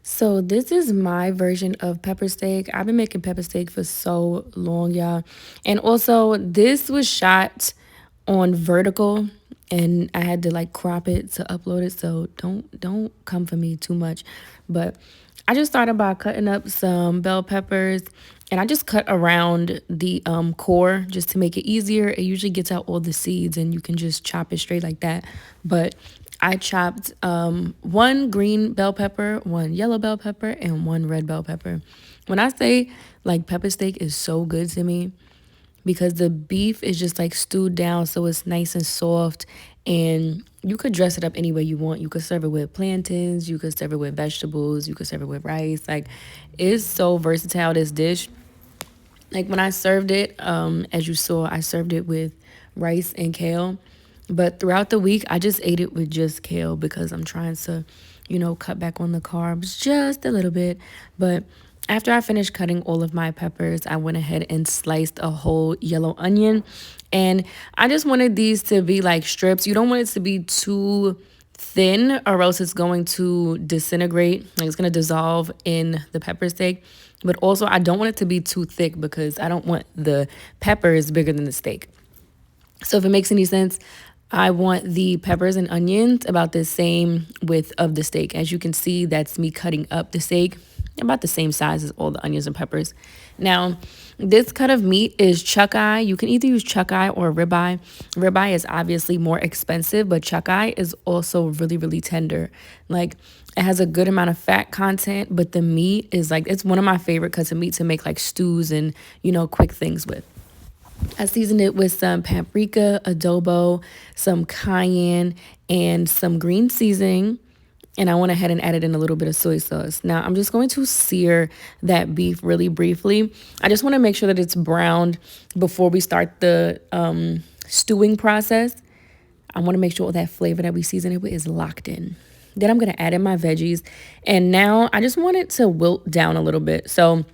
So this is my version of pepper steak. I've been making pepper steak for so long, y'all. And also, this was shot on vertical and I had to like crop it to upload it. So don't come for me too much. But I just started by cutting up some bell peppers and I just cut around the core just to make it easier. It usually gets out all the seeds and you can just chop it straight like that. But I chopped one green bell pepper, one yellow bell pepper, and one red bell pepper. When I say like pepper steak is so good to me because the beef is just like stewed down so it's nice and soft and you could dress it up any way you want. You could serve it with plantains, you could serve it with vegetables, you could serve it with rice. Like it's so versatile this dish. Like when I served it, as you saw, I served it with rice and kale. But throughout the week, I just ate it with just kale because I'm trying to, cut back on the carbs just a little bit. But after I finished cutting all of my peppers, I went ahead and sliced a whole yellow onion. And I just wanted these to be like strips. You don't want it to be too thin or else it's going to disintegrate, like it's going to dissolve in the pepper steak. But also I don't want it to be too thick because I don't want the peppers bigger than the steak. So if it makes any sense, I want the peppers and onions about the same width of the steak. As you can see, that's me cutting up the steak about the same size as all the onions and peppers. Now, this cut of meat is chuck eye. You can either use chuck eye or ribeye. Ribeye is obviously more expensive, but chuck eye is also really, really tender. Like it has a good amount of fat content, but the meat is like, it's one of my favorite cuts of meat to make like stews and, quick things with. I seasoned it with some paprika, adobo, some cayenne, and some green seasoning. And I went ahead and added in a little bit of soy sauce. Now, I'm just going to sear that beef really briefly. I just want to make sure that it's browned before we start the stewing process. I want to make sure all that flavor that we season it with is locked in. Then I'm going to add in my veggies. And now I just want it to wilt down a little bit. So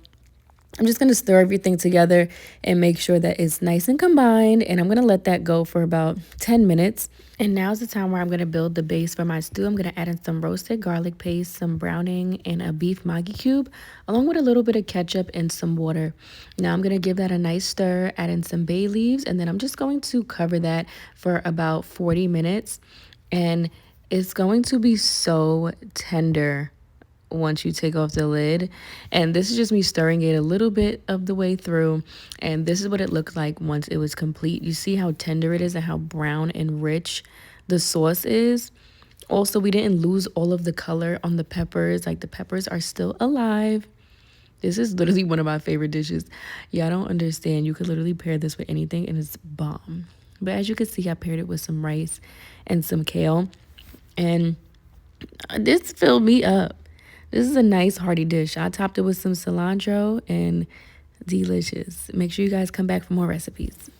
I'm just going to stir everything together and make sure that it's nice and combined. And I'm going to let that go for about 10 minutes. And now's the time where I'm going to build the base for my stew. I'm going to add in some roasted garlic paste, some browning, and a beef Maggi cube, along with a little bit of ketchup and some water. Now I'm going to give that a nice stir, add in some bay leaves, and then I'm just going to cover that for about 40 minutes. And it's going to be so tender once you take off the lid. And this is just me stirring it a little bit of the way through. And this is what it looked like once it was complete. You see how tender it is and how brown and rich the sauce is. Also, we didn't lose all of the color on the peppers. Like the peppers are still alive. This is literally one of my favorite dishes. Y'all don't understand. You could literally pair this with anything and it's bomb. But as you can see, I paired it with some rice and some kale. And this filled me up. This is a nice hearty dish. I topped it with some cilantro and delicious. Make sure you guys come back for more recipes.